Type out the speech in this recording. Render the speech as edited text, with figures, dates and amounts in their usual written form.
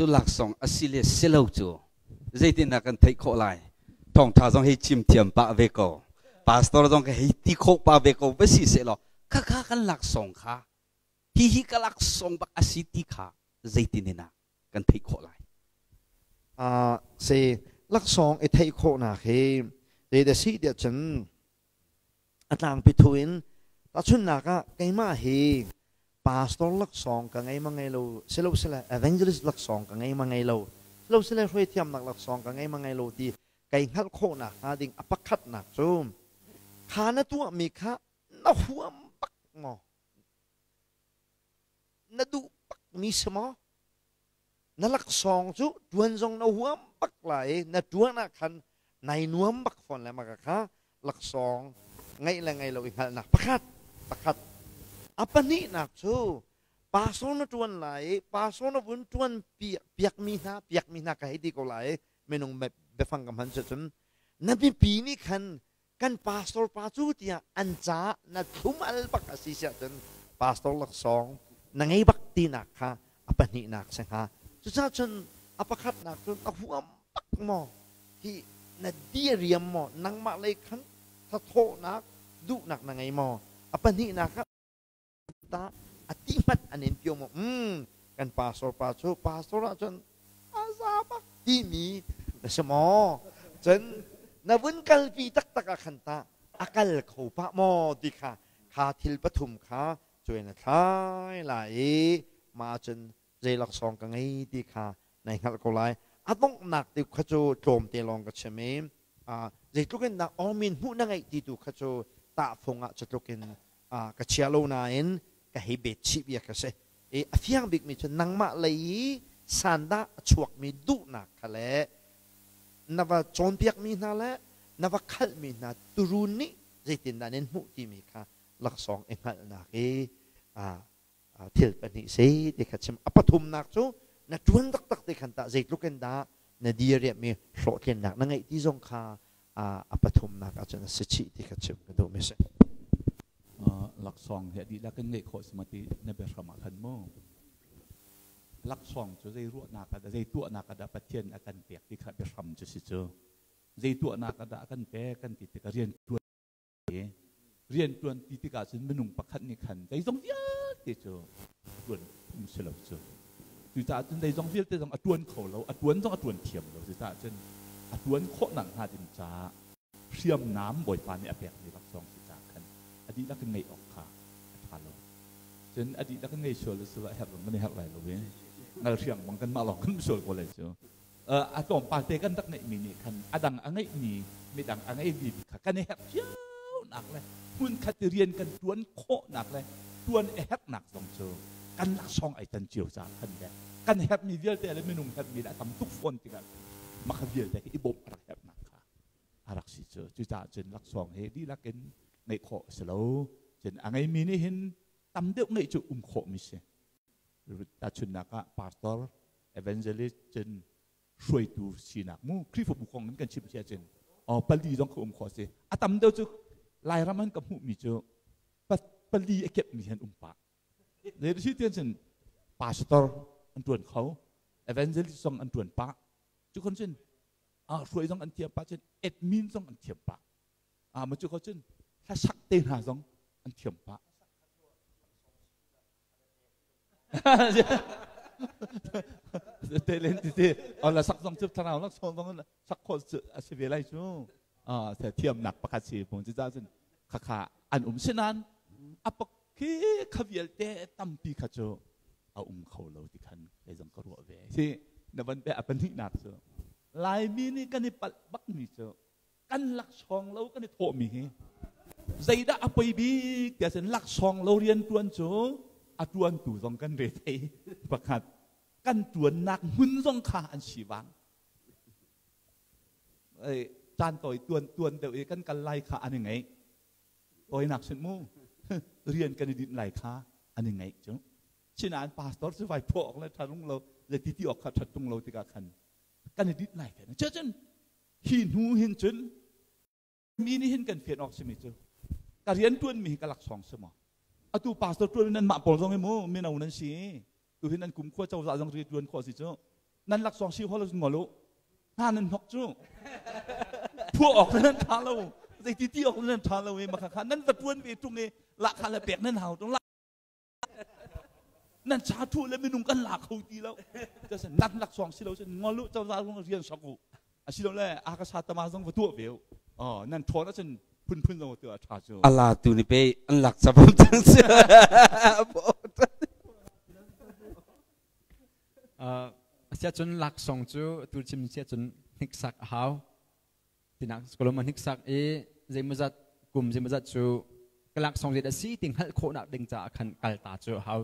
จูหลักสองอสิเลเซลจูใจตินักกันไทยโคไลทองท่าจงให้ชิมเทียมปะเวโกพาสตอร์จงให้ตีโคปะเวโกไม่สิเสลอข้ากันหลักสองค่ะที่กันหลักสองบักอสิติค่ะใจตินักกันไทยโคไลเสหลักสองไอไทยโคนักเฮเดี๋ยวสิเดี๋ยวฉันต่างพิทูนตาชุนนักไงมาเฮพาสตอร์หลักสองกันไงมาไงเราเสลเอเวนเจลิสหลักสองกันไงมาไงเราเราเสลช่วยเทียมหลักสองกันไงมาไงเราที่ไก่หักโคนักดิ่งอปักขัดนักซูมขาหน้าตัวมีขาหน้าหัวปักงอหน้าดูปักมีสมอนั่นหลักสองจูดวนจงหน้าหัวปักไหลหน้าตัวนักขันในนุมปักฝนแล้วมากะค่ะหลักสองไงละไงเราอีกหันนักปักขัดapa ni nak so pasona tuan lai pasona pun tuan piak mina ka hidi ko lai menung befang kam han chun nabi pi ni kan pastor pachu tia ancha na thumal bak asisya chun pastor lak song na ngai bak ti nak kha apa ni nak sa ha chu cha chun apa khat nak chun a huam pak mo hi na dia riam mo nang ma lai khan tha tho nak du nak na ngai mo apa ni nak ta atimat anin pio mo kan pastor ajon azaba timi nasmo chen na bun kalpi tak khanta akal khopa mo dikha kha thil pathum kha choina thai lai ma chen jelak song ka ngai dikha nai ngal ko lai atong nak ti khacho tom te long ka cheme jeituken na omin hu na ngai ti tu khacho tahfung chatlokin ka chialo na en ka hibet chip ya ka se afiang big mi chun nang ma lei sanda chuak mi du na khale nava chon piak mi na le nava khal mi na turuni zaitin da nen mu ti mi kha lak song engal na ke thil pani se de khachim apathum nak chu na tuan tak te khanta zaitluken da na diria mi hlo ken nak na ngai ti zong kha apathum nak achana sichi ti khachim do me seหลักสองเหตุดีแล้วก็เงยโคสมาติในเบรมาคันโมหลักสองจะได้รู้นักแต่ได้ตัวนักแต่ประเทศอาการเปียกที่ขัดไปทำจะสิเจอได้ตัวนักแต่อาการเปียกกันติดกับเรียนตัวติดกับสิ่งมันนุ่งประคันนี่ขันได้ต้องเยอะที่เจอตัวมุสลิมเจอจุดจ่าจนได้ต้องเยอะแต่ต้องตัวเขาเราตัวต้องตัวเทียมเราจุดจ่าจนตัวโคหนังหาดินจ่าเชื่อมน้ำบ่อยปานในเปียกในหลักสองอดีตแล้วก็ไงออกค่ะผ่านเราจนอดีตแล้วก็ไงชวนเลยสุดท้ายหักหลงไม่ได้หักไหลเราเว้ยเราเชียงบางกันมาหลอกขึ้นชวนกันเลยเจ้าอาตอมปาเตกันตักในมีนี่คันอดังอังไงมีไม่ดังอังไงมีค่ะกันในหักเจ้าหนักเลยคุณคัดเรียนกันตวนโคหนักเลยตวนหักหนักสองเจ้ากันลักซองไอ้จันเจียวจ้าคันแกกันหักมีเยอะแต่แล้วไม่นุ่งหักมีได้ทำทุกคนที่กันมาขยี้แต่อีบบอะไรหักหนักค่ะอารักสิเจ้าจุจ่าจนลักซองเฮดีลักเก็นในโคสโลจนอะไรมีนี่เห็นตำเดียวในจุโคมิเช่ตาชุนนักพาสตอร์เอเวนเจลิสจนช่วยดูสีนักมูคริฟบุคคลนั้นกันชิมเช่จนปลีต้องโคเช่ตำเดียวจุลายรามันกับหูมีจุปลีเก็บมีเห็นปะในที่ที่จนพาสตอร์อันตวนเขาเอเวนเจลิสส่งอันตวนปะจุคนจนช่วยส่งอันเทียบปะจนเอ็ดมินส่งอันเทียบปะมันจุคนจนถ้าสักเตนหาสองอันเทียมปะเตลินที่เอาละสักสองจุดทางเราสักสองสักคนอาชีพอะไรชูแต่เทียมหนักประกาศสีผมจะจะข้าอันเช่นนั้นอัปกี้ขวิลเตตั้มปีข้าโจเอาเขาเราที่ขันไปจังกรัวเวที่ในวันเปอปันที่หนักโจลายมีนี่กันในปัดบักมีโจกันหลักช่องเรากันในโถมีใจได้อภัยบีแต่ฉันลักซองเราเรียนตัวโจตัวตู่ซองกันเรทัยประกาศกันตัวนักหุ่นซองขาอันชีวังจานต่อยตัวเดี๋ยวกันไล่ขาอันยังไงต่อยหนักฉันมู่เรียนกันดินไล่ขาอันยังไงจ้ะเช่นนั้นพาสตอร์สบายพอกแล้วทารุงเราเลยที่ออกขัดตุงเราติกันดินไล่กันเจ้าจนหินหูหินจนมีนี่เห็นกันเพียนออกใช่ไหมเจ้าการเรียนตัวมีกหลักสองสมอตูปาสตัวนั้นมาปนตรงไอ้โมไม่เอานั่นสิตัวเห็นนั้นกลุ่มขั้วเจ้าสาวต้องเรียนตัวข้อสิเจ้า นั่นหลักสองชิวเขาเรางอลุงานนั่นพกจูพวกออกนั่นทาเราใจที่ออกนั่นทาเราเองมาค่ะนั่นวัดวนไปตรงนี้ละคันละเปียกนั่นเห่าตรงละนั่นชาทุแล้วไม่นุ่งกันหลักเขาตีแล้วจะสั่นนั่นหลักสองชิเราจะงอลุเจ้าเราต้องเรียนสักกูชิเราแหละอากาศตมาต้องวัดตัวเบลอ๋อนั่นทอนแล้วฉันพุ่นเราตัวชาจูอัลลาตูนี่ไปอันหลักสะบัมจังเสียเสียจนหลักส่งจูตูจิมเสียจนนิกสักหาวที่นักสกุลมันนิกสักเจมจัดกลุ่มเจมจัดจูกหลักส่งเจดสีติงฮัลโคนักดึงจากขันกัลตาจูหาว